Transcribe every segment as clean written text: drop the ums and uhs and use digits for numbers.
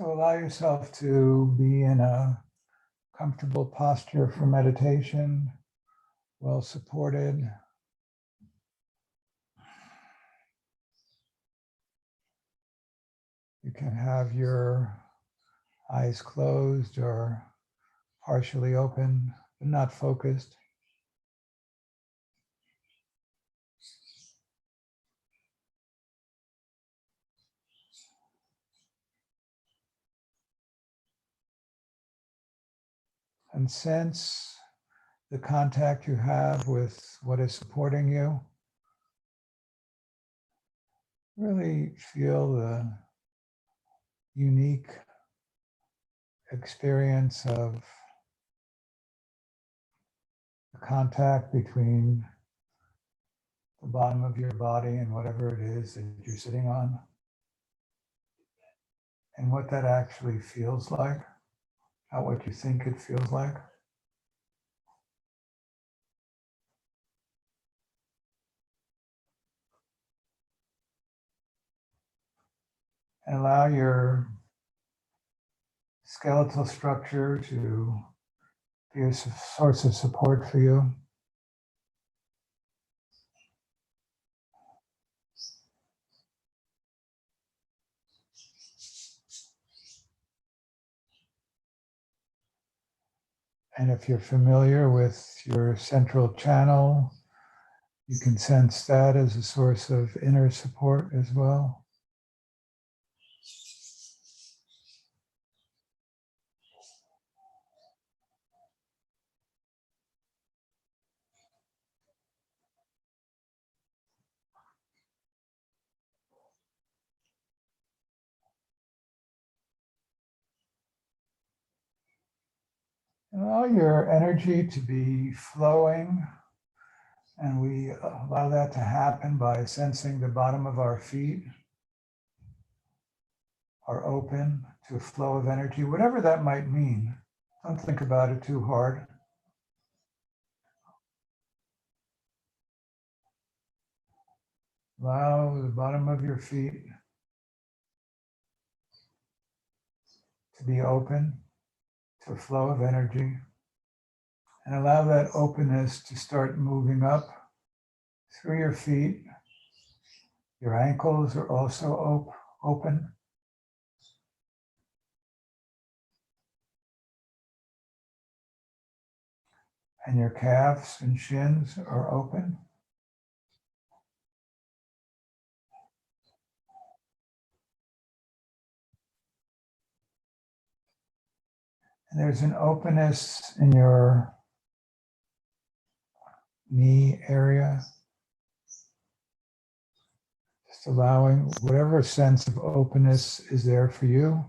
So allow yourself to be in a comfortable posture for meditation, well supported. You can have your eyes closed or partially open, but not focused. And sense the contact you have with what is supporting you. Really feel the unique experience of the contact between the bottom of your body and whatever it is that you're sitting on, and what that actually feels like, not what you think it feels like. And allow your skeletal structure to be a source of support for you. And if you're familiar with your central channel, you can sense that as a source of inner support as well. Allow your energy to be flowing, and we allow that to happen by sensing the bottom of our feet are open to a flow of energy, whatever that might mean. Don't think about it too hard. Allow the bottom of your feet to be open to a flow of energy, and allow that openness to start moving up through your feet. Your ankles are also open. And your calves and shins are open. And there's an openness in your knee area. Just allowing whatever sense of openness is there for you.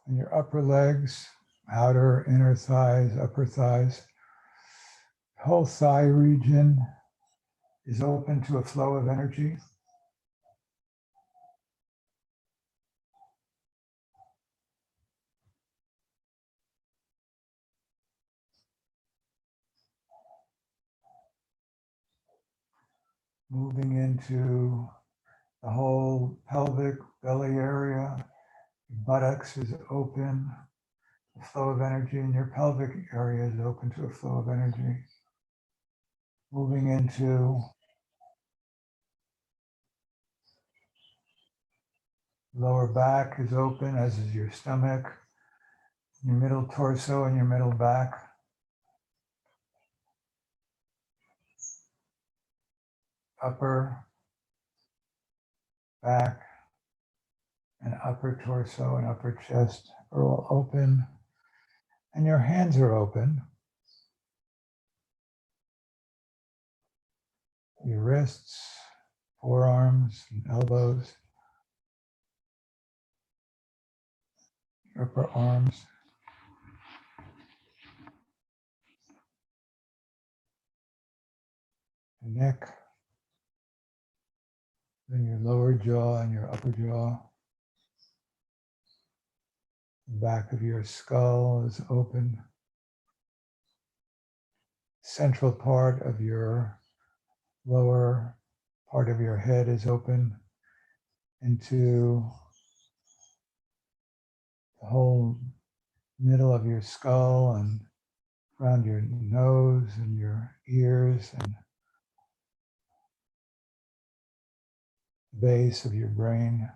And your upper legs, outer, inner thighs, upper thighs. Whole thigh region is open to a flow of energy. Moving into the whole pelvic belly area. Your buttocks is open, a flow of energy, and your pelvic area is open to a flow of energy. Moving into lower back is open, as is your stomach, your middle torso and your middle back. Upper back and upper torso and upper chest are all open, and your hands are open. Your wrists, forearms, and elbows, your upper arms. Neck, Then your lower jaw and your upper jaw. The back of your skull is open. Central part of your lower part of your head is open into the whole middle of your skull and around your nose and your ears and the base of your brain,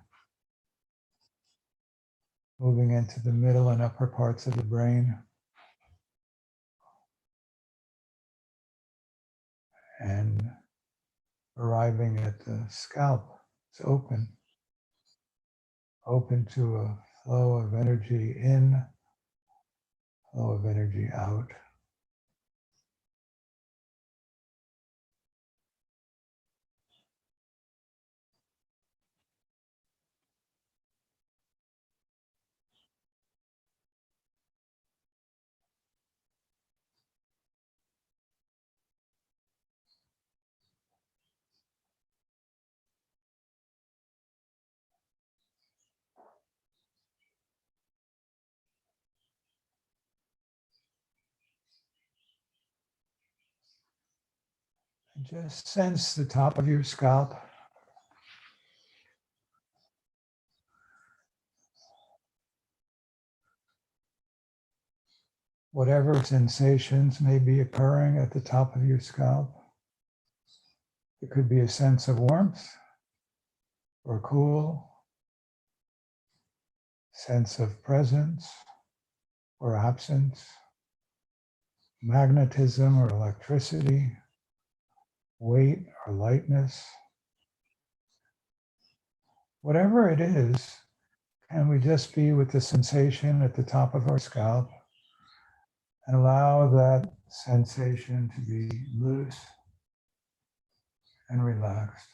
moving into the middle and upper parts of the brain, and arriving at the scalp. It's open to a flow of energy in, flow of energy out. And just sense the top of your scalp. Whatever sensations may be occurring at the top of your scalp. It could be a sense of warmth or cool, sense of presence or absence, magnetism or electricity, weight or lightness. Whatever it is, can we just be with the sensation at the top of our scalp and allow that sensation to be loose and relaxed.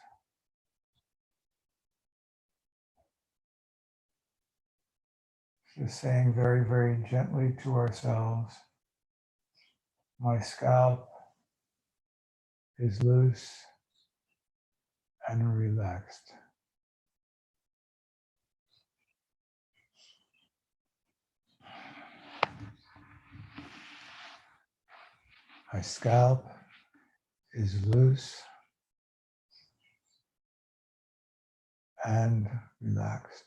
Just saying very, very gently to ourselves, my scalp is loose and relaxed. My scalp is loose and relaxed.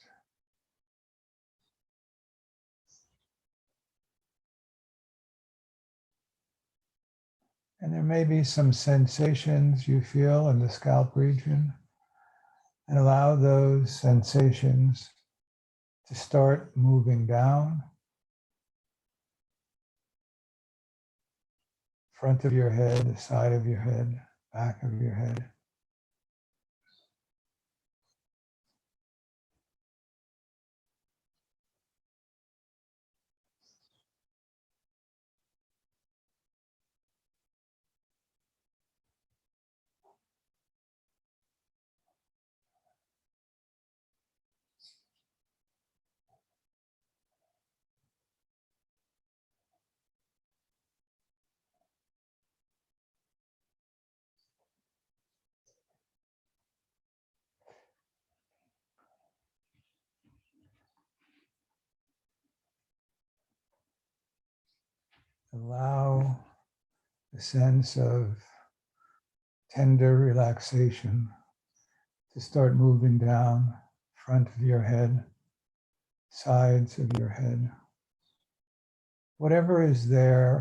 And there may be some sensations you feel in the scalp region, and allow those sensations to start moving down, front of your head, the side of your head, back of your head. Allow the sense of tender relaxation to start moving down front of your head, sides of your head. Whatever is there,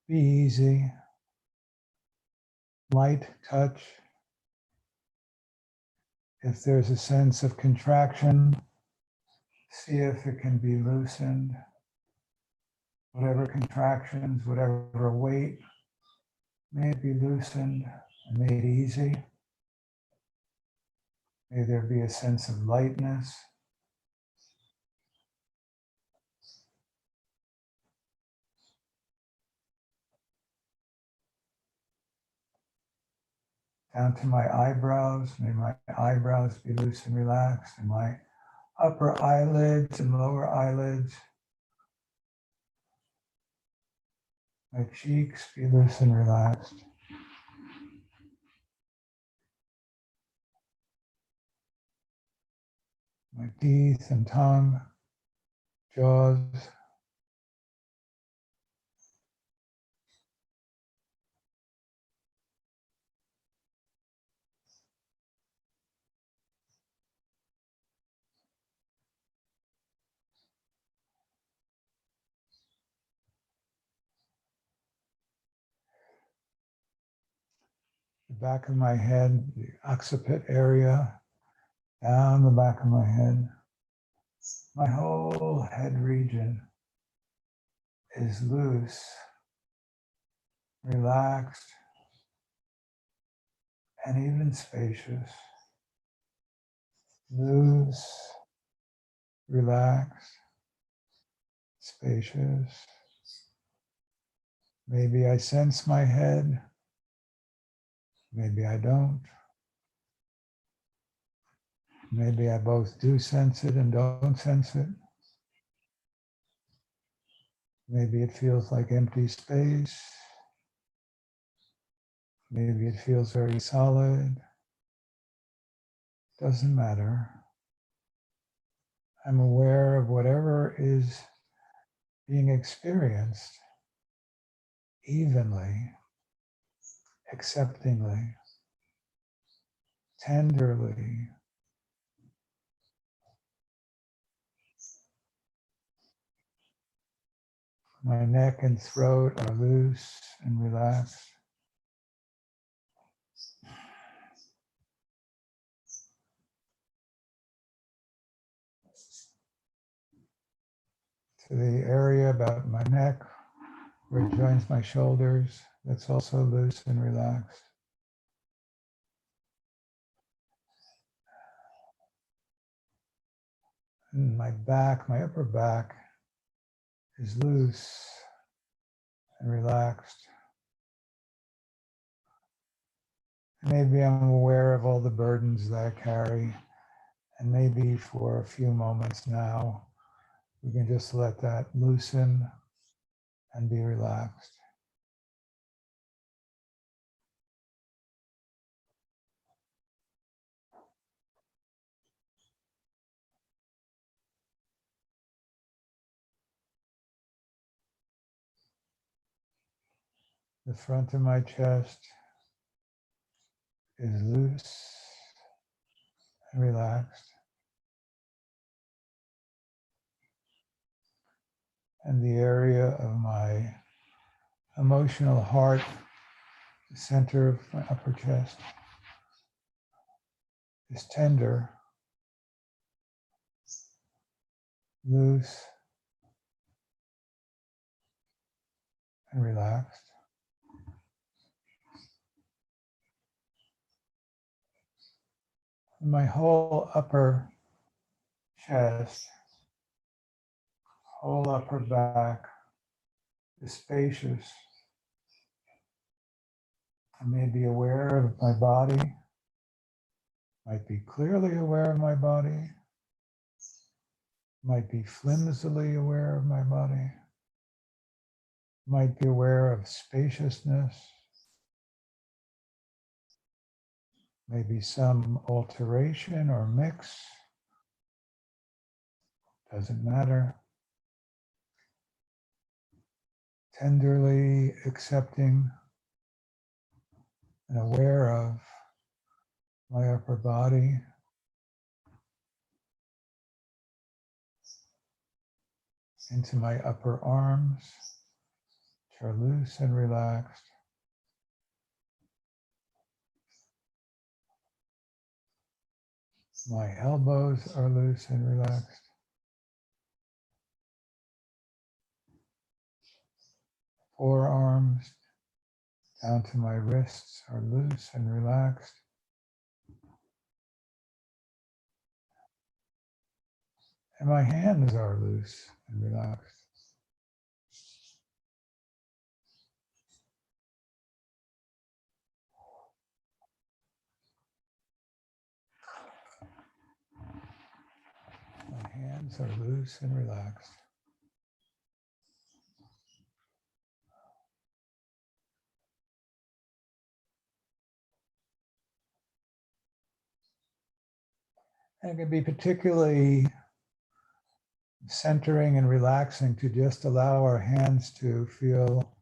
be easy, light touch. If there's a sense of contraction, see if it can be loosened. Whatever contractions, whatever weight, may it be loosened and made easy. May there be a sense of lightness. Down to my eyebrows, may my eyebrows be loose and relaxed, and my upper eyelids and lower eyelids. My cheeks be loose and relaxed. my teeth and tongue, jaws. The back of my head, the occiput area, down the back of my head. My whole head region is loose, relaxed, and even spacious. Loose, relaxed, spacious. Maybe I sense my head, maybe I don't. Maybe I both do sense it and don't sense it. Maybe it feels like empty space. Maybe it feels very solid. Doesn't matter. I'm aware of whatever is being experienced evenly, acceptingly, tenderly. My neck and throat are loose and relaxed. To the area about my neck where it joins my shoulders, that's also loose and relaxed. And my back, my upper back is loose and relaxed. Maybe I'm aware of all the burdens that I carry, and maybe for a few moments now, we can just let that loosen and be relaxed. The front of my chest is loose and relaxed. And the area of my emotional heart, the center of my upper chest, is tender, loose, and relaxed. My whole upper chest, whole upper back is spacious. I may be aware of my body, might be clearly aware of my body, might be flimsily aware of my body, might be aware of spaciousness, maybe some alteration or mix, doesn't matter. Tenderly accepting and aware of my upper body, into my upper arms, which are loose and relaxed. My elbows are loose and relaxed. Forearms down to my wrists are loose and relaxed. And my hands are loose and relaxed. My hands are loose and relaxed. And it can be particularly centering and relaxing to just allow our hands to feel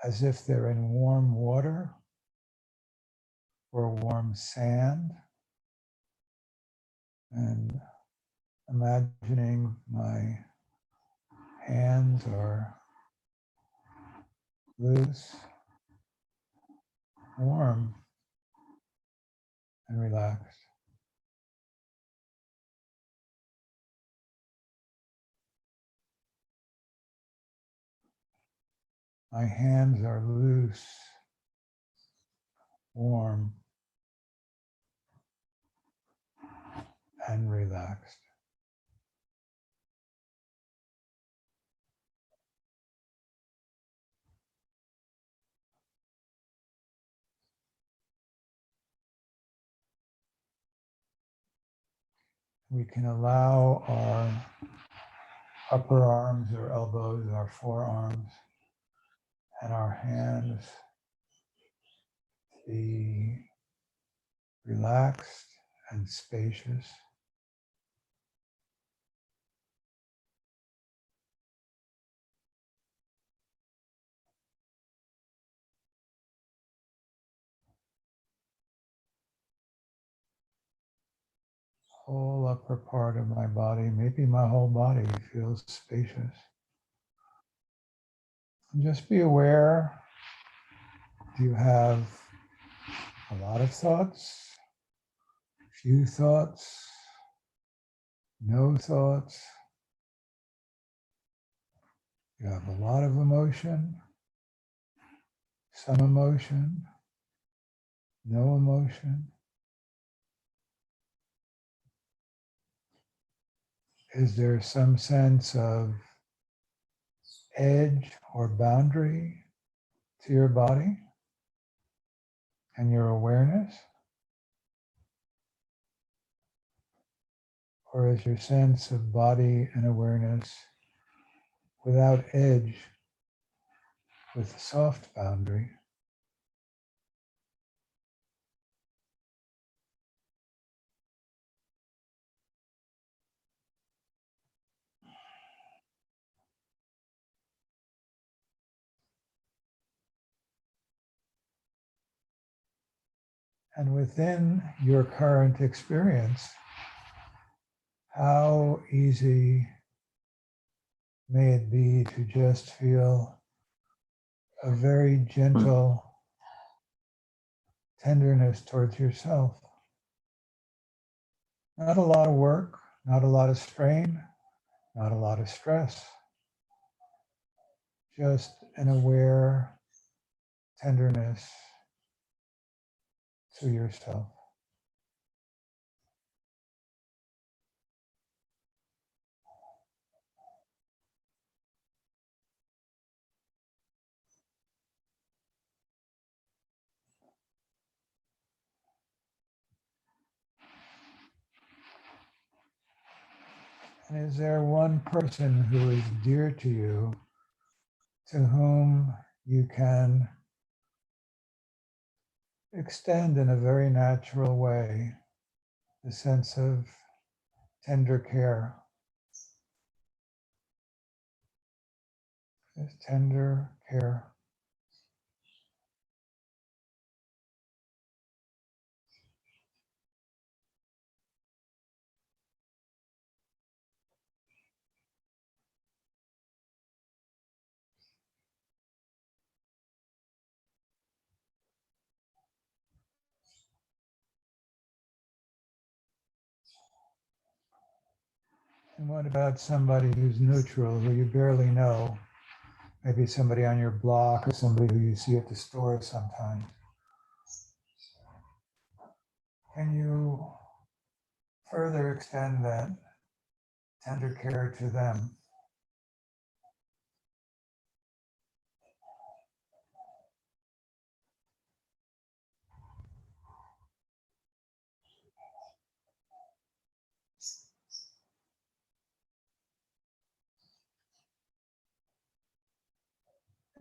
as if they're in warm water or warm sand, and imagining my hands are loose, warm, and relaxed. My hands are loose, warm, and relaxed. We can allow our upper arms or elbows, our forearms, and our hands to be relaxed and spacious. Whole upper part of my body, maybe my whole body feels spacious. And just be aware, do you have a lot of thoughts, few thoughts, no thoughts? You have a lot of emotion, some emotion, no emotion. Is there some sense of edge or boundary to your body and your awareness? Or is your sense of body and awareness without edge, with a soft boundary? And within your current experience, how easy may it be to just feel a very gentle tenderness towards yourself? Not a lot of work, not a lot of strain, not a lot of stress, just an aware tenderness to yourself. And is there one person who is dear to you, to whom you can extend in a very natural way the sense of tender care, this tender care? And what about somebody who's neutral, who you barely know? Maybe somebody on your block or somebody who you see at the store sometimes. Can you further extend that tender care to them?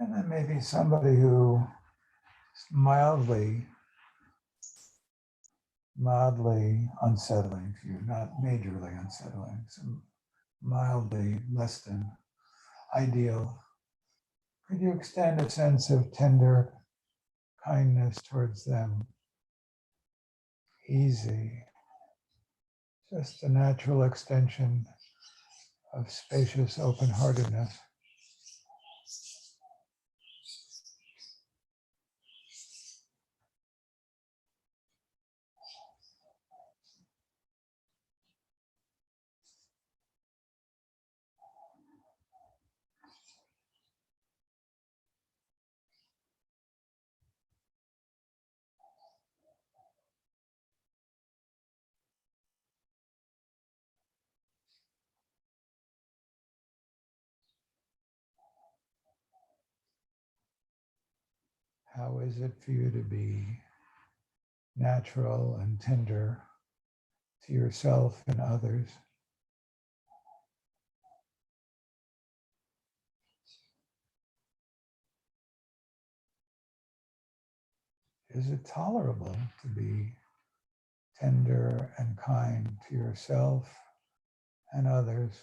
And then maybe somebody who mildly mildly unsettling to you, not majorly unsettling, so mildly less than ideal, could you extend a sense of tender kindness towards them? Easy, just a natural extension of spacious open-heartedness. How is it for you to be natural and tender to yourself and others? Is it tolerable to be tender and kind to yourself and others?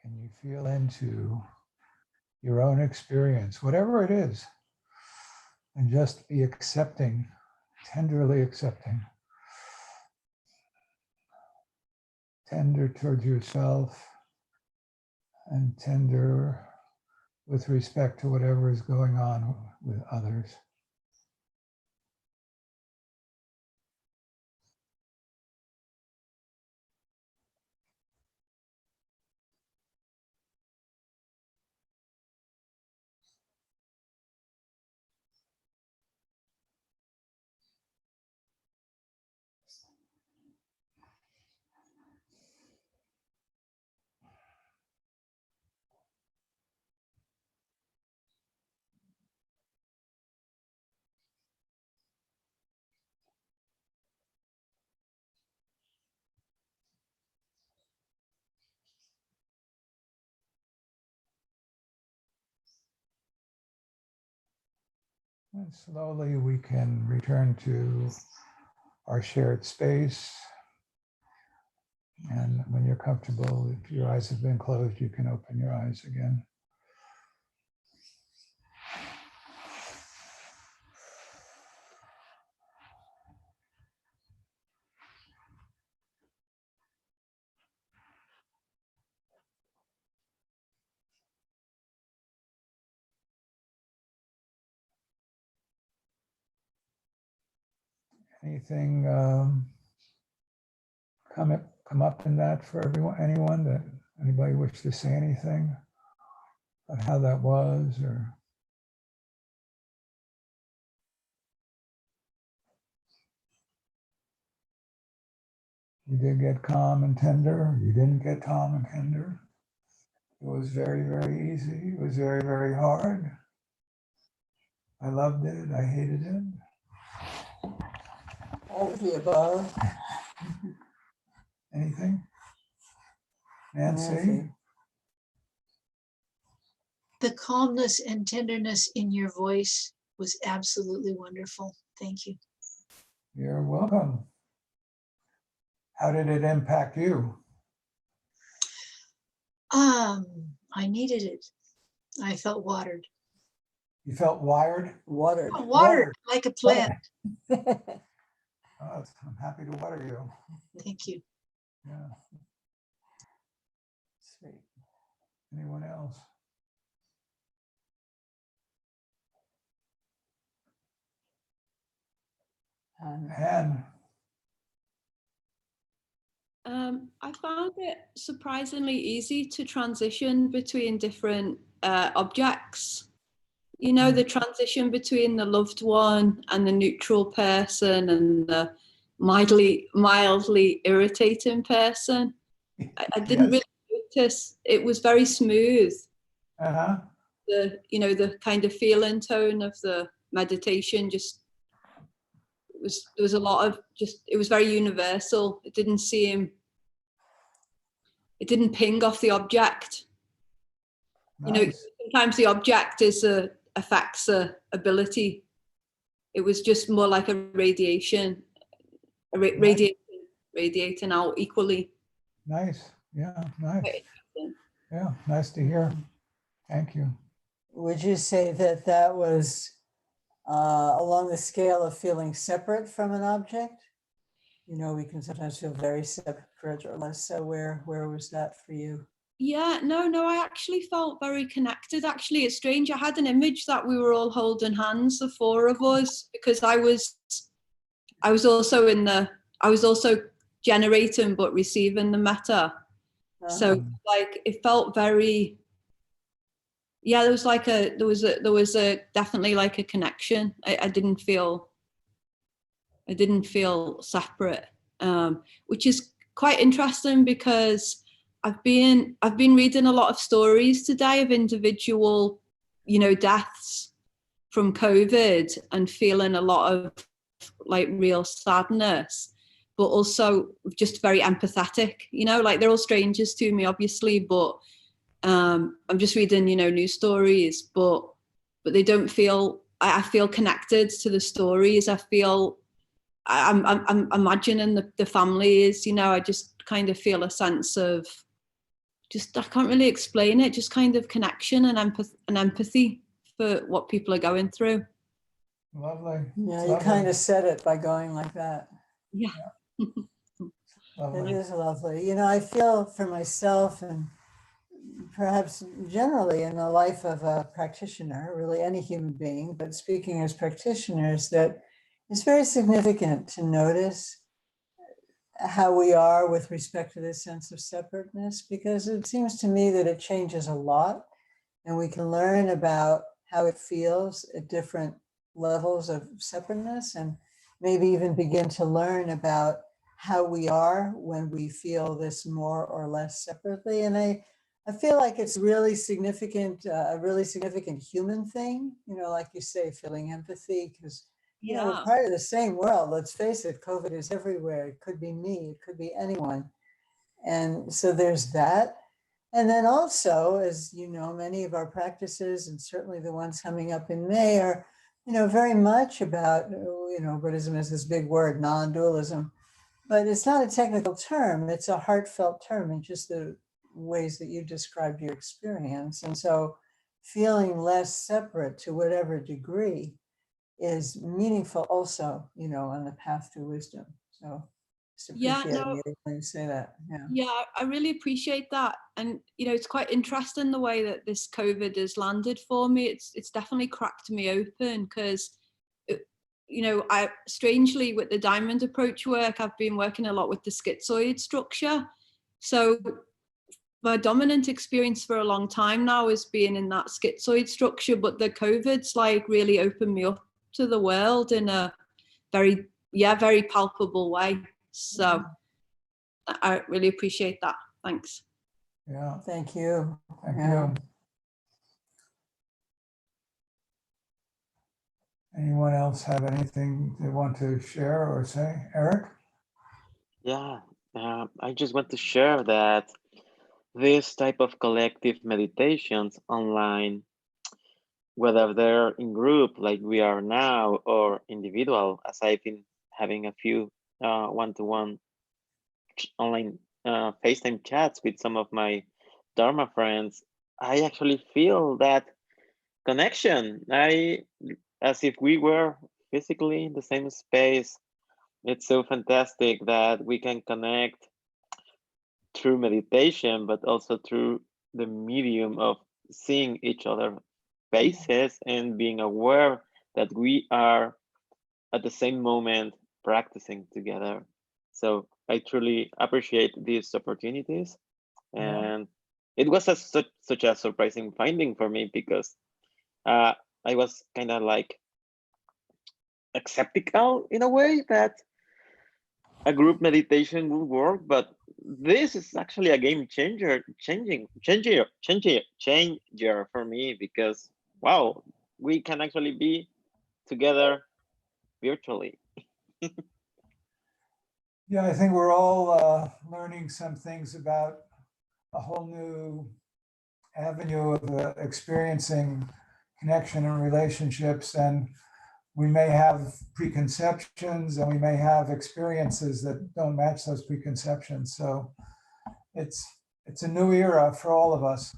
Can you feel into your own experience, whatever it is, and just be accepting, tenderly accepting, tender towards yourself and tender with respect to whatever is going on with others. And slowly we can return to our shared space. And when you're comfortable, if your eyes have been closed, you can open your eyes again. Anything come up in that for anyone that anybody wish to say anything about how that was, or you did get calm and tender, or you didn't get calm and tender? It was very, very easy. It was very, very hard. I loved it. I hated it. All of the above. Anything? Nancy? The calmness and tenderness in your voice was absolutely wonderful. Thank you. You're welcome. How did it impact you? I needed it. I felt watered. You felt wired? Watered. Watered like a plant. Oh, I'm happy to water you. Thank you. Yeah. Sweet. Anyone else? Anne? I found it surprisingly easy to transition between different objects. you know, the transition between the loved one and the neutral person and the mildly irritating person. I didn't Yes. really notice. It was very smooth. Uh-huh. The kind of feeling tone of the meditation just there was a lot of it was very universal. It didn't ping off the object. Nice. Sometimes the object affects a ability. It was just more like a radiation, radiating out equally. Nice. Yeah, nice. Quite interesting. Yeah, nice to hear. Thank you. Would you say that that was along the scale of feeling separate from an object? You know, we can sometimes feel very separate or less so. Where was that for you? Yeah, no, I actually felt very connected. Actually, it's strange. I had an image that we were all holding hands, the four of us, because I was also generating but receiving the metta. So like it felt very, yeah, there was definitely like a connection. I didn't feel separate, which is quite interesting because I've been reading a lot of stories today of individual, deaths from COVID and feeling a lot of like real sadness, but also just very empathetic, like they're all strangers to me, obviously, but I'm just reading, news stories, but they don't feel, I feel connected to the stories. I'm imagining the families, I just kind of feel a sense of I can't really explain it, just kind of connection and empathy for what people are going through. Lovely. Yeah, you kind of said it by going like that. Yeah. It is lovely. I feel for myself and perhaps generally in the life of a practitioner, really any human being, but speaking as practitioners, that it's very significant to notice how we are with respect to this sense of separateness, because it seems to me that it changes a lot and we can learn about how it feels at different levels of separateness and maybe even begin to learn about how we are when we feel this more or less separately. And I feel like it's really significant, a really significant human thing, like you say, feeling empathy, because we're part of the same world. Let's face it, COVID is everywhere. It could be me, it could be anyone. And so there's that. And then also, as you know, many of our practices, and certainly the ones coming up in May, are, very much about, Buddhism is this big word, non-dualism. But it's not a technical term, it's a heartfelt term in just the ways that you described your experience. And so feeling less separate to whatever degree is meaningful also, on the path to wisdom. So just appreciate you when you say that. Yeah, I really appreciate that. And, it's quite interesting the way that this COVID has landed for me. It's definitely cracked me open because I strangely with the diamond approach work, I've been working a lot with the schizoid structure. So my dominant experience for a long time now is being in that schizoid structure, but the COVID's like really opened me up to the world in a very palpable way. So I really appreciate that. Thanks. Yeah. Thank you. Thank you. Anyone else have anything they want to share or say? Eric? Yeah, I just want to share that this type of collective meditations online, whether they're in group like we are now or individual, as I've been having a few one-to-one online FaceTime chats with some of my Dharma friends, I actually feel that connection. As if we were physically in the same space. It's so fantastic that we can connect through meditation, but also through the medium of seeing each other faces and being aware that we are at the same moment practicing together. So I truly appreciate these opportunities. And it was such a surprising finding for me because I was kind of like skeptical in a way that a group meditation will work, but this is actually a game changer, changer for me, because wow, we can actually be together virtually. Yeah, I think we're all learning some things about a whole new avenue of experiencing connection and relationships. And we may have preconceptions and we may have experiences that don't match those preconceptions. So it's a new era for all of us,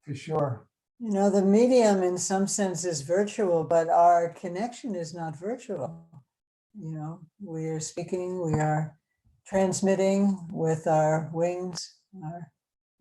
for sure. You know, the medium in some sense is virtual, but our connection is not virtual. You know, we are speaking, we are transmitting with our wings,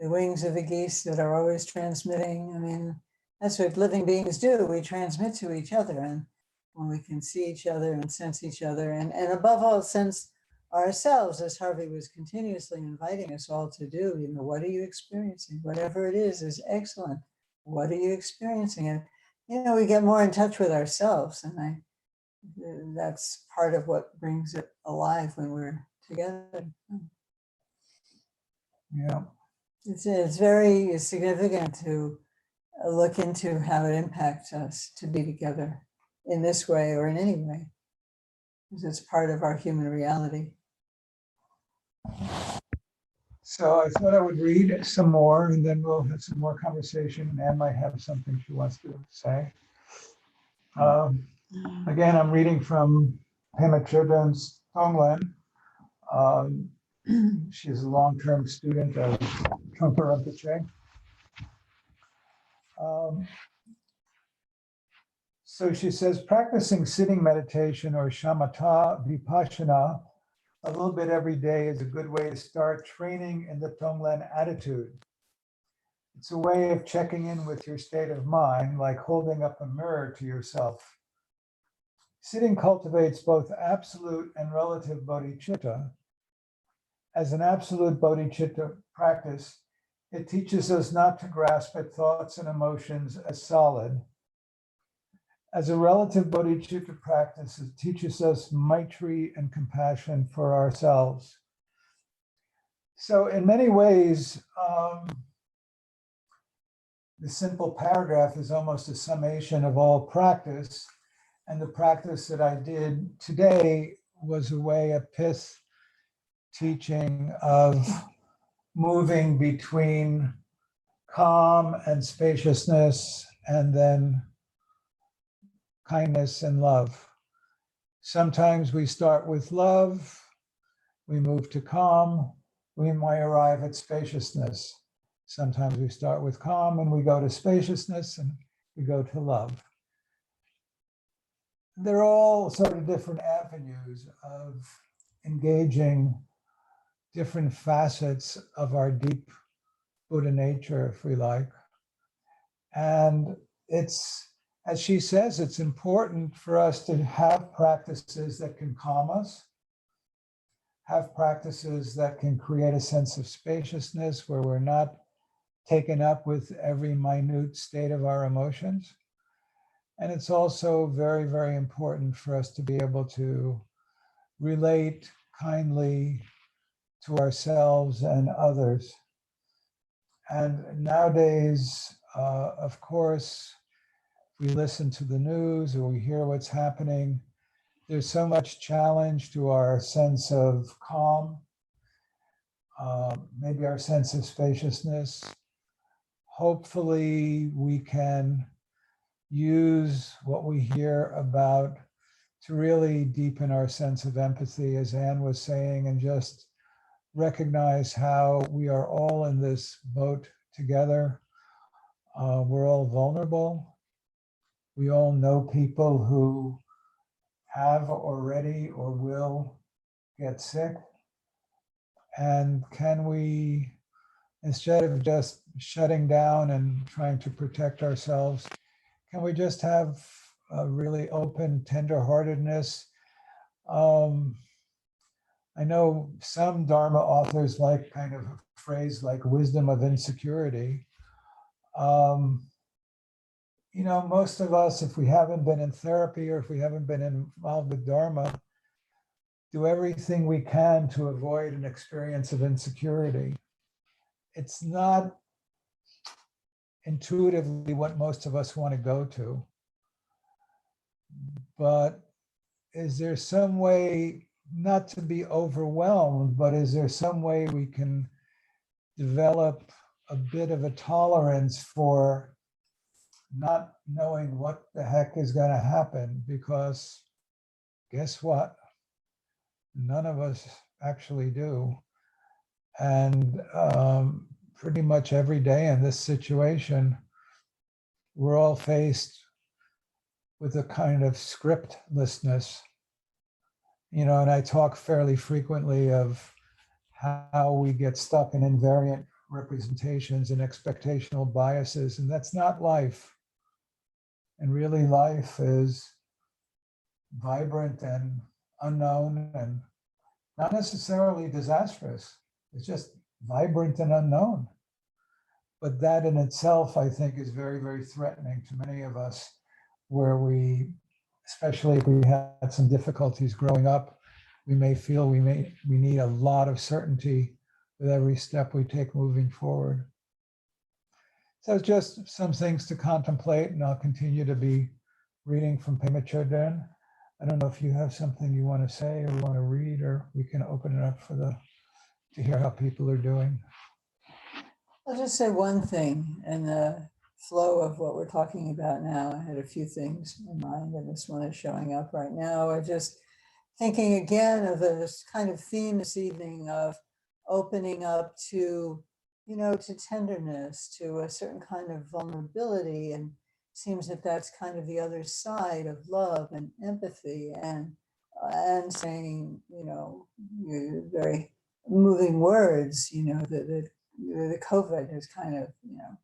the wings of the geese that are always transmitting. I mean, that's what living beings do. We transmit to each other, and when we can see each other and sense each other, and above all, sense ourselves, as Harvey was continuously inviting us all to do. You know, what are you experiencing? Whatever it is excellent. What are you experiencing? And, you know, we get more in touch with ourselves, and that's part of what brings it alive when we're together. Yeah. It's very significant to look into how it impacts us to be together in this way or in any way, because it's part of our human reality. So I thought I would read some more and then we'll have some more conversation. Anne might have something she wants to say. Again, I'm reading from Pema Chodron's Tonglen. She's a long-term student of Trungpa Rinpoche. So she says, practicing sitting meditation or shamatha vipassana a little bit every day is a good way to start training in the Tonglen attitude. It's a way of checking in with your state of mind, like holding up a mirror to yourself. Sitting cultivates both absolute and relative bodhicitta. As an absolute bodhicitta practice, it teaches us not to grasp at thoughts and emotions as solid. As a relative bodhicitta practice, it teaches us maitri and compassion for ourselves. So in many ways, the simple paragraph is almost a summation of all practice. And the practice that I did today was a way, a pith teaching of moving between calm and spaciousness and then kindness and love. Sometimes we start with love, we move to calm, we might arrive at spaciousness. Sometimes we start with calm and we go to spaciousness and we go to love. They're all sort of different avenues of engaging different facets of our deep Buddha nature, if we like. And it's, as she says, it's important for us to have practices that can calm us, have practices that can create a sense of spaciousness where we're not taken up with every minute state of our emotions. And it's also very, very important for us to be able to relate kindly to ourselves and others. And nowadays, of course, we listen to the news or we hear what's happening. There's so much challenge to our sense of calm, maybe our sense of spaciousness. Hopefully, we can use what we hear about to really deepen our sense of empathy, as Anne was saying, and just recognize how we are all in this boat together. We're all vulnerable. We all know people who have already or will get sick. And can we, instead of just shutting down and trying to protect ourselves, can we just have a really open tenderheartedness? I know some Dharma authors like kind of a phrase like wisdom of insecurity. you know, most of us, if we haven't been in therapy or if we haven't been involved with Dharma, do everything we can to avoid an experience of insecurity. It's not intuitively what most of us want to go to, but is there some way, not to be overwhelmed, but is there some way we can develop a bit of a tolerance for not knowing what the heck is going to happen? Because guess what? None of us actually do. And pretty much every day in this situation, we're all faced with a kind of scriptlessness. You know, and I talk fairly frequently of how we get stuck in invariant representations and expectational biases, and that's not life. And really life is vibrant and unknown and not necessarily disastrous. It's just vibrant and unknown. But that in itself, I think, is very, very threatening to many of us, where we, especially if we had some difficulties growing up, we may feel we need a lot of certainty with every step we take moving forward. So just some things to contemplate, and I'll continue to be reading from Pema Chodron. I don't know if you have something you want to say or want to read, or we can open it up for to hear how people are doing. I'll just say one thing in the flow of what we're talking about now. I had a few things in mind, and this one is showing up right now. I just thinking again of this kind of theme this evening of opening up to, you know, to tenderness, to a certain kind of vulnerability. And it seems that that's kind of the other side of love and empathy, and saying, you know, very moving words, you know, the COVID has kind of, you know,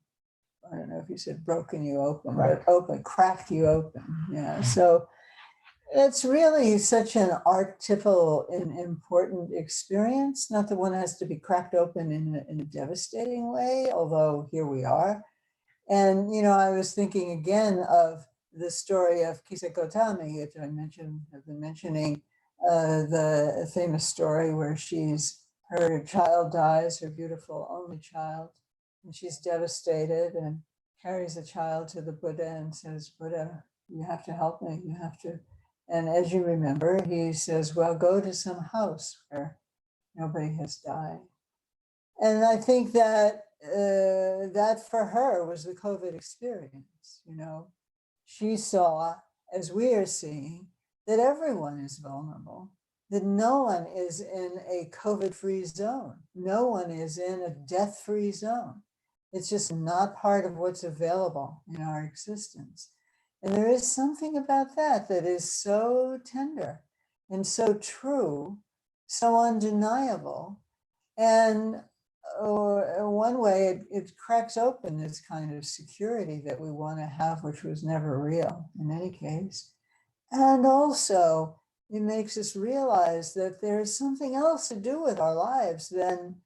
I don't know if you said broken you open, Right. but cracked you open. Yeah. So it's really such an archetypal and important experience. Not that one has to be cracked open in a devastating way, although here we are. And, you know, I was thinking again of the story of Kisa Gotami, which have been mentioning, the famous story where her child dies, her beautiful only child, and she's devastated and carries the child to the Buddha and says, Buddha, you have to help me, you have to. And as you remember, he says, well, go to some house where nobody has died. And I think that that for her was the COVID experience. You know, she saw, as we are seeing, that everyone is vulnerable, that no one is in a COVID-free zone. No one is in a death-free zone. It's just not part of what's available in our existence. And there is something about that that is so tender and so true, so undeniable. And one way it cracks open this kind of security that we want to have, which was never real in any case. And also it makes us realize that there's something else to do with our lives than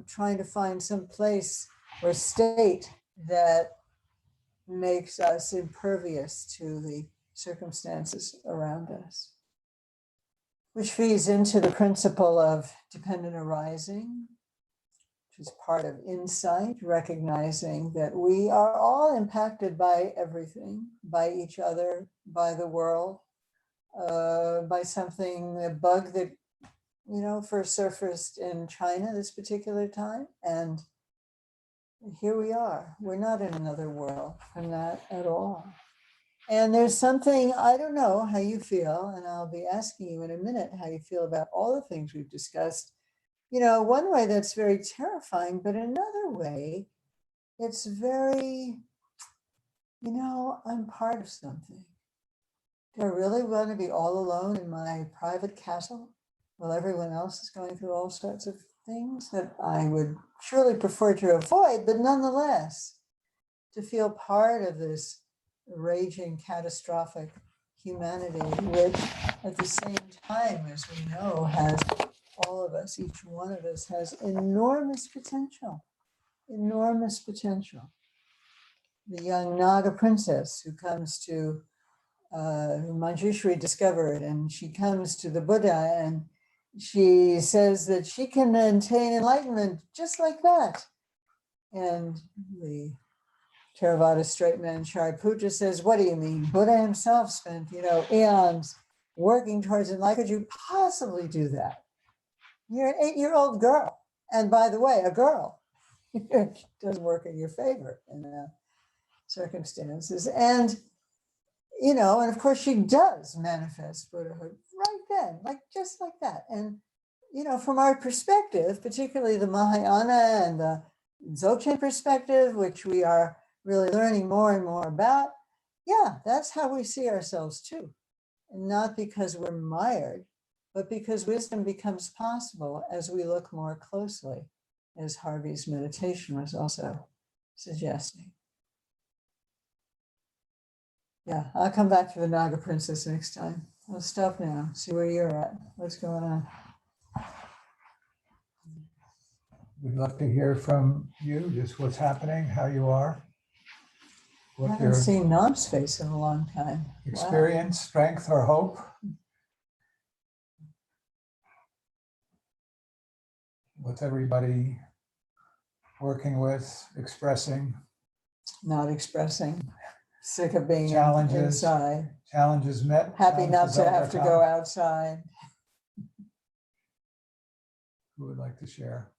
trying to find some place or state that makes us impervious to the circumstances around us, which feeds into the principle of dependent arising, which is part of insight, recognizing that we are all impacted by everything, by each other, by the world, by something, a bug that, you know, first surfaced in China this particular time. And here we are. We're not in another world from that at all. And there's something, I don't know how you feel, and I'll be asking you in a minute how you feel about all the things we've discussed. You know, one way that's very terrifying, but another way, it's very, you know, I'm part of something. Do I really want to be all alone in my private castle while everyone else is going through all sorts of things that I would surely prefer to avoid, but nonetheless, to feel part of this raging, catastrophic humanity, which at the same time, as we know, has all of us, each one of us has enormous potential, enormous potential. the young Naga princess who comes to, who Manjushri discovered, and she comes to the Buddha and she says that she can attain enlightenment just like that. And the Theravada straight man Shariputra says, what do you mean? Buddha himself spent, eons working towards it. How could you possibly do that? You're an 8-year-old girl. And by the way, a girl. It doesn't work in your favor in circumstances. And, and of course she does manifest Buddhahood right then, just like that. And, from our perspective, particularly the Mahayana and the Dzogchen perspective, which we are really learning more and more about, yeah, that's how we see ourselves too. And not because we're mired, but because wisdom becomes possible as we look more closely, as Harvey's meditation was also suggesting. Yeah, I'll come back to the Naga princess next time. I'll stop now, see where you're at, what's going on. We'd love to hear from you, just what's happening, how you are, I what haven't your seen Nom's face in a long time. Wow. experience, strength, or hope. What's everybody working with, expressing? Not expressing, sick of being Challenges. inside. Challenges met. Happy not challenges to have to overcome. go outside. Who would like to share?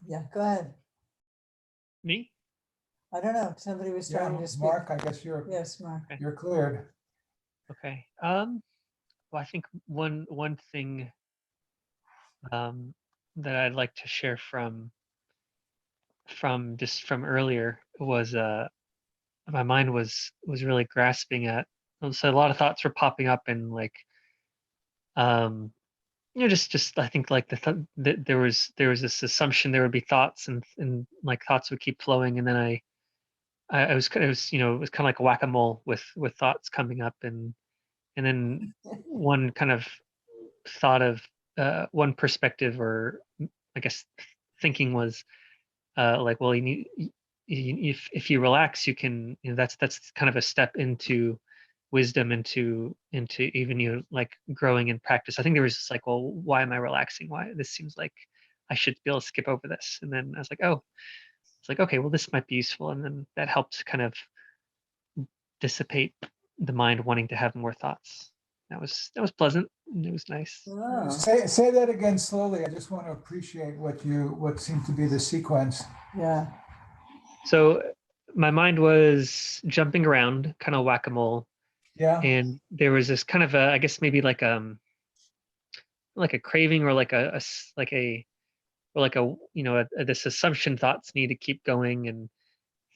Yeah, go ahead. Me? I don't know, somebody was Yeah, trying to speak. Mark, I guess Yes, Mark. you're cleared. Okay. Well, I think one thing that I'd like to share from earlier was my mind was really grasping at. So a lot of thoughts were popping up, and just I think that there was this assumption there would be thoughts, and thoughts would keep flowing, and then it was kind of like a whack-a-mole with thoughts coming up, and then one kind of thought of one perspective, or I guess thinking was well, you need, if you relax, you can, that's kind of a step into wisdom, into even growing in practice. I think there was just well, why am I relaxing? Why, this seems like I should be able to skip over this. And then I was like, oh, it's okay, well, this might be useful. And then that helped kind of dissipate the mind wanting to have more thoughts. That was pleasant. It was nice. Oh. Say that again slowly. I just want to appreciate what seemed to be the sequence. Yeah. So my mind was jumping around, kind of whack-a-mole. Yeah. And there was this kind of I guess maybe like a craving, or this assumption, thoughts need to keep going, and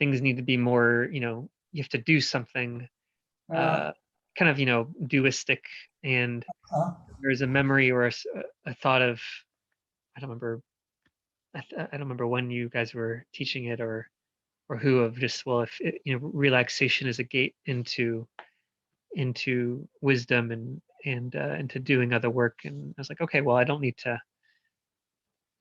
things need to be more, you have to do something, kind of, doistic. And there's a memory or a thought of, I don't remember, I don't remember when you guys were teaching it, or who, of just, well, if relaxation is a gate into wisdom and into doing other work. And I was like, okay, well, I don't need to.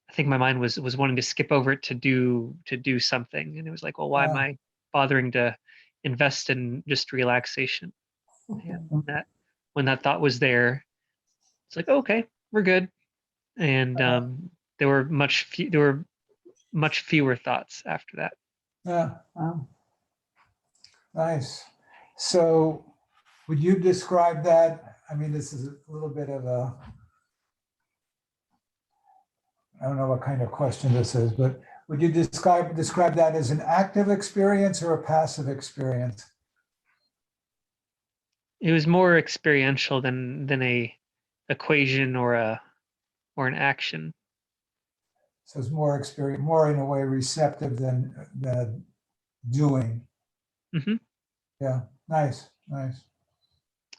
I think my mind was wanting to skip over it to do something, and it was like, well, why am I bothering to invest in just relaxation? And when that thought was there, it's like, okay, we're good. And there were much fewer thoughts after that. Yeah. Nice. So would you describe that? I mean, this is a little bit of I don't know what kind of question this is, but would you describe that as an active experience or a passive experience? It was more experiential than a equation or an action. So it's more experience, more in a way receptive than doing. Mm-hmm. Yeah, nice.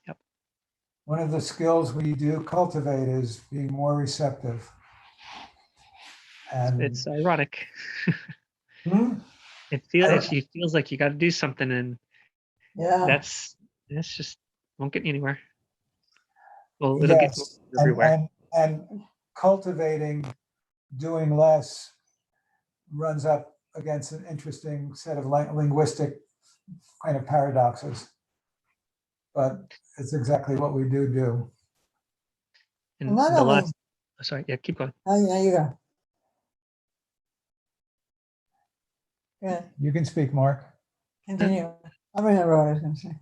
Yep. One of the skills we do cultivate is being more receptive. And it's ironic. It feels like you got to do something, and yeah, that's just won't get you anywhere. Well, it'll get Yes, everywhere. and cultivating doing less runs up against an interesting set of linguistic kind of paradoxes. But it's exactly what we do. And not the only, last, oh, sorry, yeah, keep going. oh yeah, you go. Yeah, You can speak, Mark. continue. I remember what I was going to say.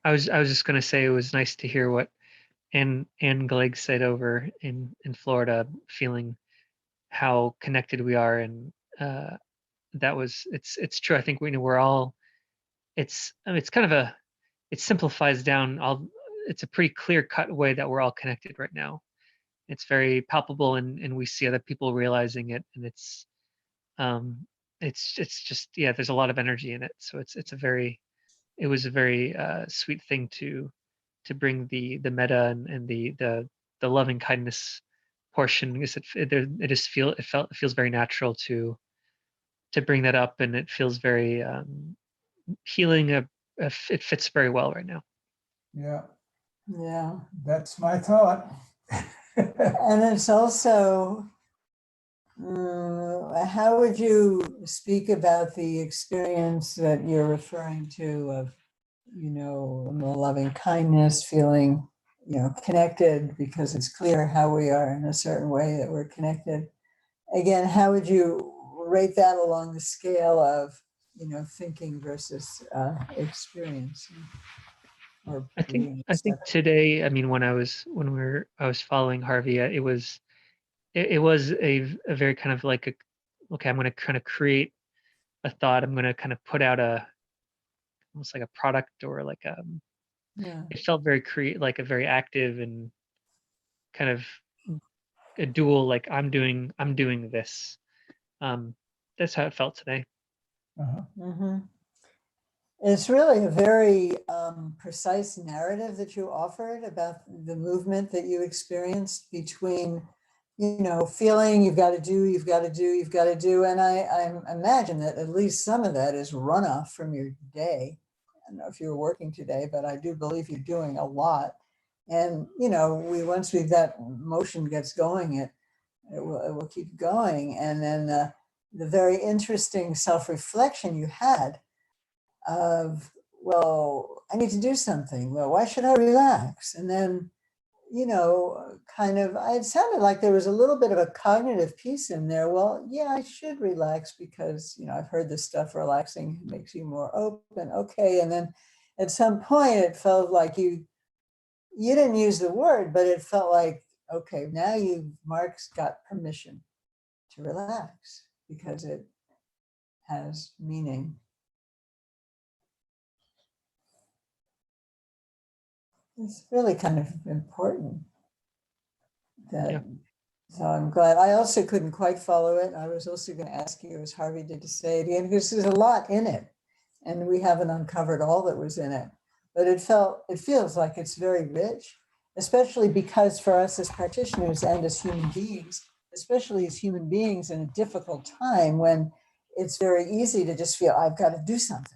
I was just gonna say it was nice to hear what Ann Glegg said over in Florida, feeling how connected we are, and that was it's true. I think we're all, I mean, it's kind of it simplifies down all. It's a pretty clear cut way that we're all connected right now. It's very palpable, and we see other people realizing it, and um it's just, yeah, there's a lot of energy in it. So it was a very sweet thing to bring the meta and the loving kindness portion, because it just it feels very natural to bring that up, and it feels very healing. It fits very well right now. Yeah, Yeah. that's my thought. And it's also, how would you speak about the experience that you're referring to of, the loving kindness, feeling, connected, because it's clear how we are in a certain way that we're connected. Again, how would you rate that along the scale of, thinking versus experience? Or being I think accepted? today, I mean, I was following Harvey, it was a very kind of like okay, I'm going to kind of create a thought. I'm going to kind of put out almost like a product, or like Yeah. it felt very like a very active and kind of a dual, like I'm doing this. Um, that's how it felt today. Uh-huh. Mm-hmm. It's really a very precise narrative that you offered about the movement that you experienced between, feeling you've got to do, you've got to do, you've got to do. And I imagine that at least some of that is runoff from your day. I don't know if you were working today, but I do believe you're doing a lot. And, once that motion gets going, it will keep going. And then the very interesting self-reflection you had of, well, I need to do something. Well, why should I relax? And then, kind of, it sounded like there was a little bit of a cognitive piece in there. Well, yeah, I should relax because, I've heard this stuff, relaxing makes you more open. Okay. And then at some point it felt like you didn't use the word, but it felt like, okay, now Mark's got permission to relax because it has meaning. It's really kind of important that, Yeah. so I'm glad. I also couldn't quite follow it. I was also going to ask you, as Harvey did, to say it again, because there's a lot in it and we haven't uncovered all that was in it, but it feels like it's very rich, especially because for us as practitioners and as human beings, especially as human beings in a difficult time when it's very easy to just feel I've got to do something.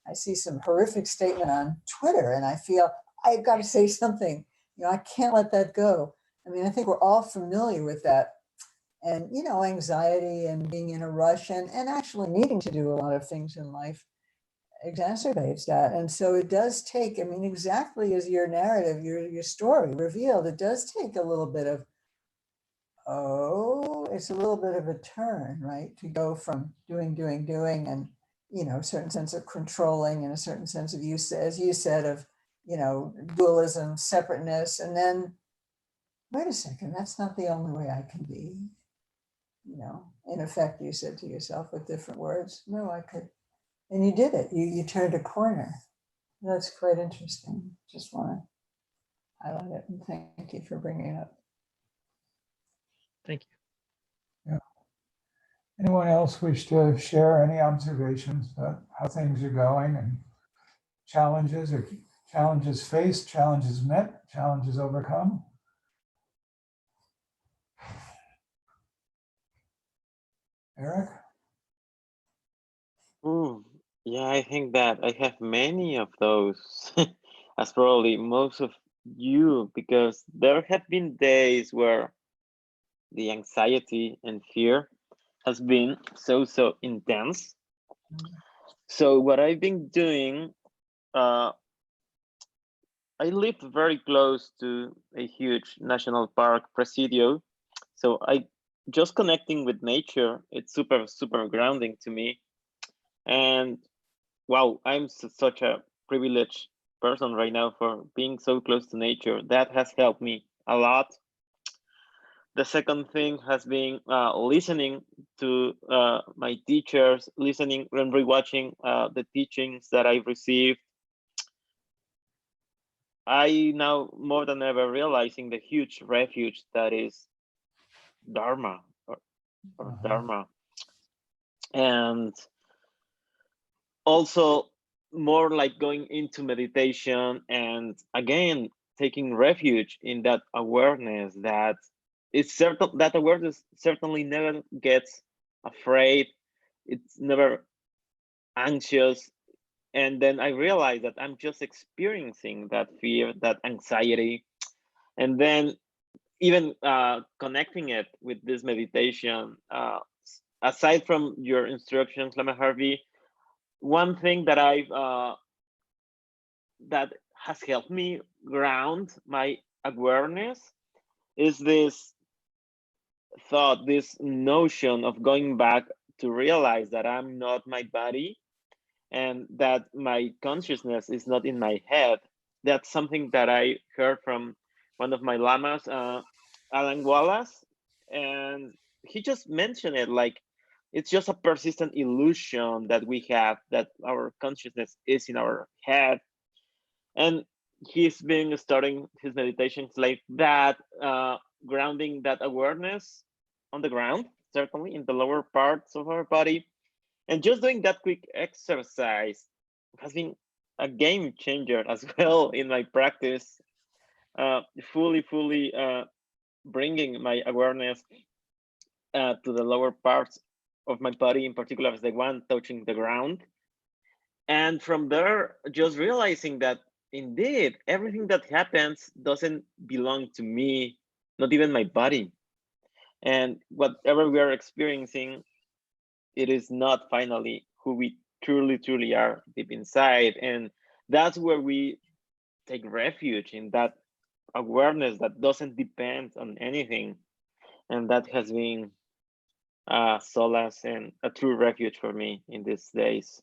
I see some horrific statement on Twitter and I feel I've got to say something. I can't let that go. I mean, I think we're all familiar with that. And, anxiety and being in a rush and actually needing to do a lot of things in life exacerbates that. And so it does take, I mean, exactly as your narrative, your story revealed, it does take a little bit of, it's a little bit of a turn, right? To go from doing, and, a certain sense of controlling and a certain sense of use, as you said, of, dualism, separateness, and then, wait a second, that's not the only way I can be. In effect, you said to yourself with different words, no, I could, and you did it. You turned a corner. That's quite interesting. Just want to highlight it and thank you for bringing it up. Thank you. Yeah. Anyone else wish to share any observations about how things are going and challenges faced, challenges met, challenges overcome? Eric? Yeah, I think that I have many of those, as probably most of you, because there have been days where the anxiety and fear has been so intense. So what I've been doing, I lived very close to a huge national park, Presidio. So I just connecting with nature, it's super grounding to me. And wow, I'm such a privileged person right now for being so close to nature. That has helped me a lot. The second thing has been listening to my teachers, listening and rewatching the teachings that I've received. I now more than ever realizing the huge refuge that is Dharma or Dharma. And also more like going into meditation and again taking refuge in that awareness that it's certain that awareness certainly never gets afraid, it's never anxious. And then I realized that I'm just experiencing that fear, that anxiety, and then even connecting it with this meditation, aside from your instructions, Lama Harvey, one thing that I've that has helped me ground my awareness is this thought, this notion of going back to realize that I'm not my body and that my consciousness is not in my head. That's something that I heard from one of my lamas, Alan Wallace, and he just mentioned it like it's just a persistent illusion that we have that our consciousness is in our head. And he's been starting his meditations like that, grounding that awareness on the ground, certainly in the lower parts of our body. And just doing that quick exercise has been a game changer as well in my practice, fully bringing my awareness to the lower parts of my body, in particular as the one touching the ground. And from there, just realizing that indeed, everything that happens doesn't belong to me, not even my body. And whatever we are experiencing, it is not finally who we truly are deep inside. And that's where we take refuge in that awareness that doesn't depend on anything. And that has been solace and a true refuge for me in these days.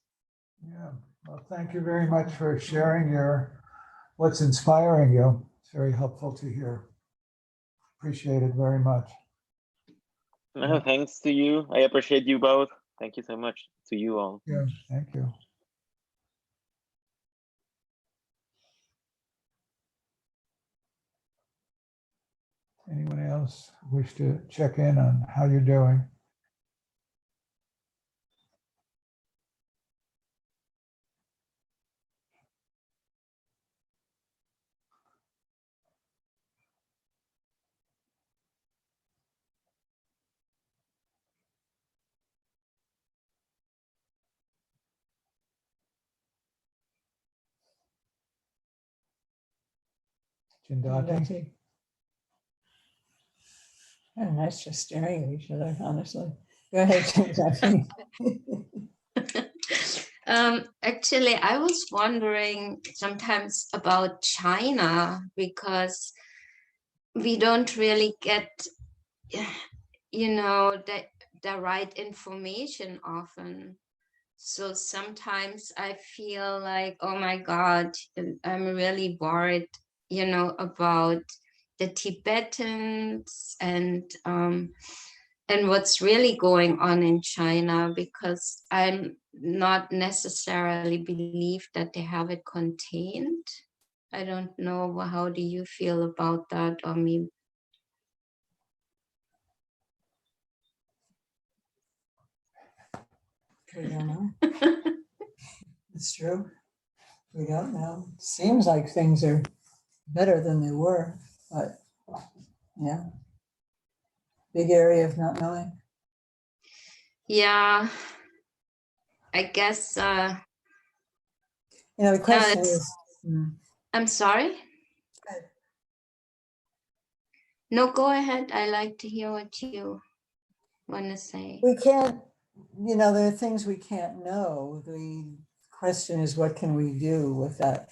Yeah, well, thank you very much for sharing what's inspiring you. It's very helpful to hear. Appreciate it very much. No, thanks to you. I appreciate you both. Thank you so much to you all. Yeah, thank you. Anyone else wish to check in on how you're doing? Jindati? And nice just staring at each other, honestly. Go ahead, Jindati. Actually, I was wondering sometimes about China because we don't really get, the right information often. So sometimes I feel like, oh my God, I'm really worried, about the Tibetans and what's really going on in China, because I'm not necessarily believe that they have it contained. I don't know, how do you feel about that? Or maybe We don't know. It's true. We don't know. Seems like things are better than they were, but yeah. Big area of not knowing. yeah, I guess The question it's- is, I'm sorry. No, go ahead. I like to hear what you want to say. We can't, there are things we can't know. The question is, what can we do with that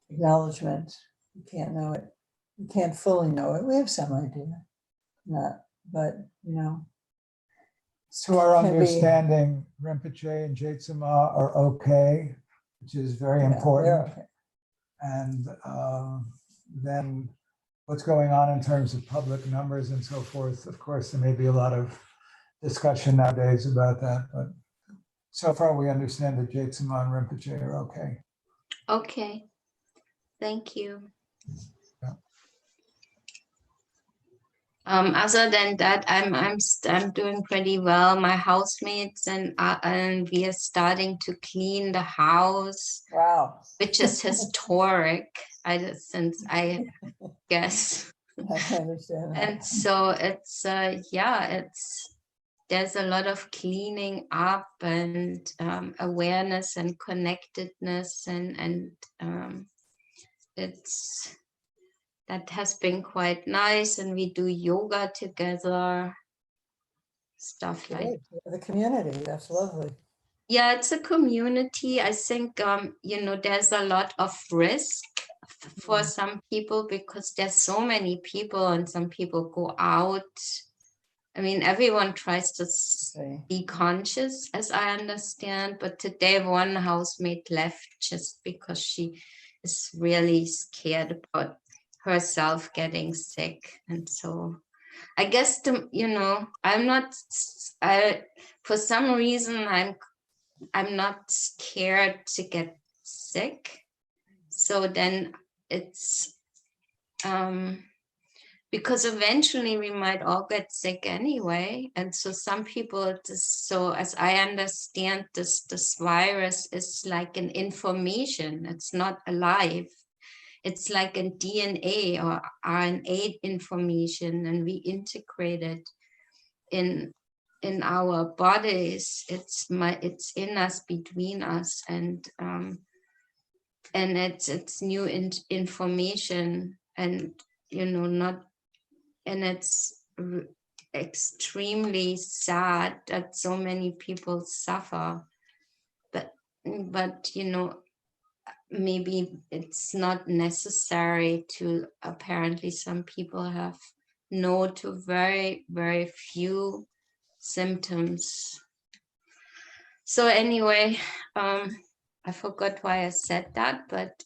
acknowledgement? We can't know it. We can't fully know it. We have some idea, but To our Can be- understanding, Rinpoche and Jetsama are okay, which is very yeah, important. they're okay. And then what's going on in terms of public numbers and so forth. Of course, there may be a lot of discussion nowadays about that, but so far we understand that Jetsama and Rinpoche are okay. Okay. Thank you. Yeah. Other than that, I'm doing pretty well. My housemates and we are starting to clean the house, Wow. which is historic. Since I guess, I understand that. and so it's there's a lot of cleaning up and awareness and connectedness and that has been quite nice, and we do yoga together, stuff like Great. The community, that's lovely. yeah, it's a community. I think there's a lot of risk for some people because there's so many people and some people go out. I mean, everyone tries to be conscious, as I understand, but today one housemate left just because she is really scared about herself getting sick. And so I guess for some reason I'm not scared to get sick. So then it's because eventually we might all get sick anyway. And so some people, so as I understand this virus is like an information, it's not alive. It's like a DNA or RNA information, and we integrate it in our bodies. It's in us, between us, and it's new information, and not, and it's extremely sad that so many people suffer, but maybe it's not necessary to. Apparently some people have no to very, very few symptoms. So anyway, I forgot why I said that, but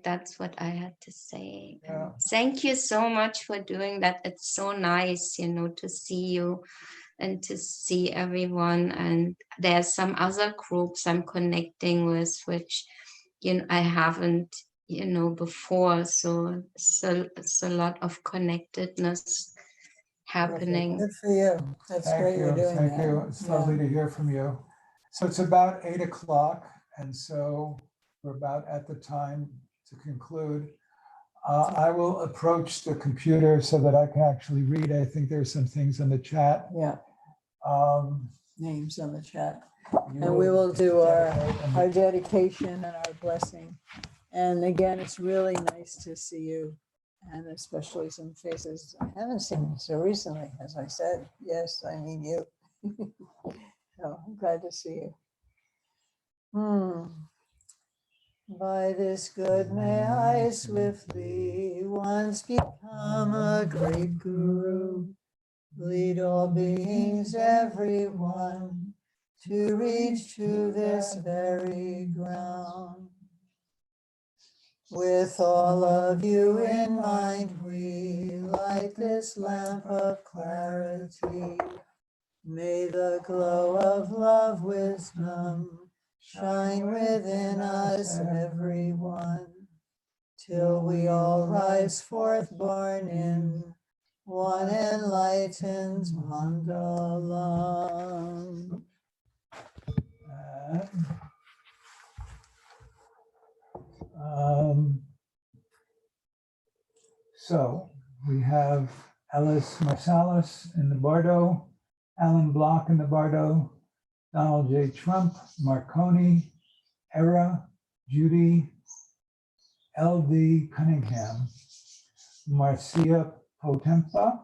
that's what I had to say. Yeah. Thank you so much for doing that. It's so nice, to see you and to see everyone. And there's some other groups I'm connecting with, which, I haven't, before. So it's a lot of connectedness happening. Good for you. That's Thank great you. you're doing Thank that. you. It's Yeah. lovely to hear from you. So it's about 8 o'clock, and so we're about at the time to conclude. I will approach the computer so that I can actually read. I think there's some things in the chat. Yeah, Um, names on the chat. you And we will do dedicate and- our dedication and our blessing. And again, it's really nice to see you, and especially some faces I haven't seen so recently, as I said. Yes, I mean you. So I'm glad to see you. By this good may I swiftly once become a great guru, lead all beings, everyone, to reach to this very ground. With all of you in mind, we light this lamp of clarity. May the glow of love, wisdom, shine within us, everyone, till we all rise forth born in one enlightened mandala. So we have Ellis Marsalis in the Bardo, Alan Block in the Bardo, Donald J. Trump, Marconi, Era, Judy, L.D. Cunningham, Marcia Potempa,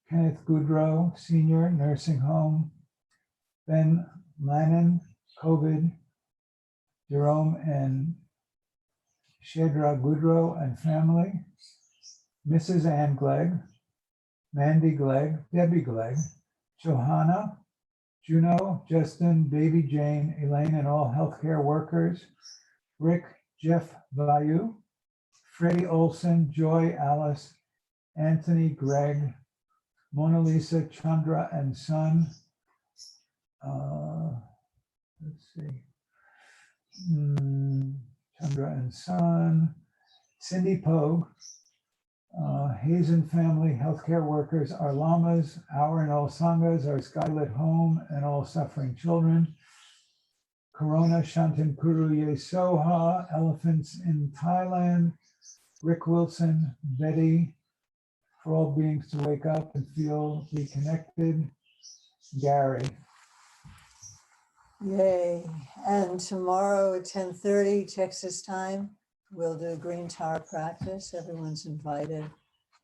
Kenneth Goodrow, Senior, Nursing Home, Ben Lannon, COVID, Jerome and Shedra Goodrow and family, Mrs. Ann Glegg, Mandy Glegg, Debbie Glegg, Johanna, Juno, Justin, Baby Jane, Elaine, and all healthcare workers, Rick, Jeff Vayu, Freddie Olson, Joy, Alice, Anthony, Greg, Mona Lisa, Chandra, and son. Let's see. Chandra and son. Cindy Pogue, Hazen family, healthcare workers, our lamas, our and all sanghas, our skylit home, and all suffering children. Corona Shantan Kuruye Soha, elephants in Thailand. Rick Wilson, Betty, for all beings to wake up and feel reconnected. Gary. Yay. And tomorrow at 10:30 Texas time, we'll do Green Tower practice. Everyone's invited.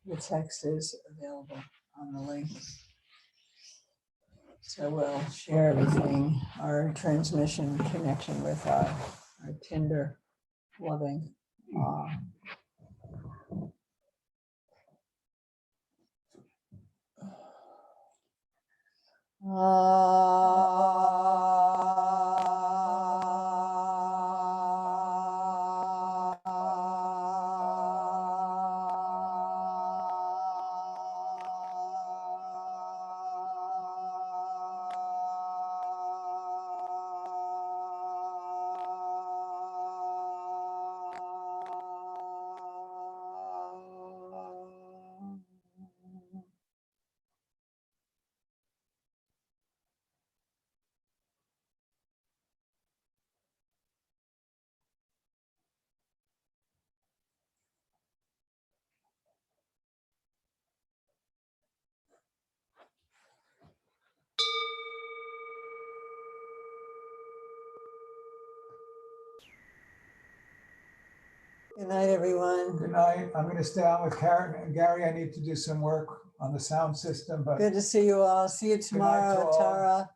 The text is available on the link. So we'll share everything, our transmission connection with our tender, loving awe. Good night, everyone. Good night. I'm going to stay on with Karen and Gary. I need to do some work on the sound system, but Good to see you all. See you night to tomorrow, all. Tara.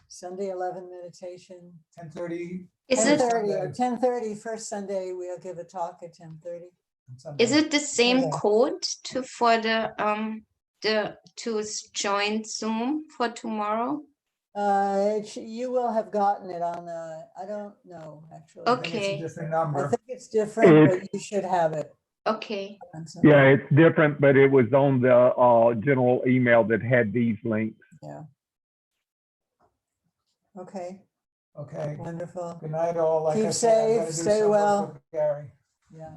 Sunday 11 meditation. 10:30. Is it 10:30 or Sunday. 10:30 first Sunday. We'll give a talk at 10:30. on Sunday. is it the same Okay. code for the to join Zoom for tomorrow? You will have gotten it on the, I don't know, actually. I think it's a Okay. different I number. think it's different, but you should have it. Okay. on Sunday. Yeah, it's different, but it was on the general email that had these links. Yeah. Okay, Okay. wonderful. Good night, all. Like Keep I said, I'm gonna safe, do stay some work well. with Gary. Yeah.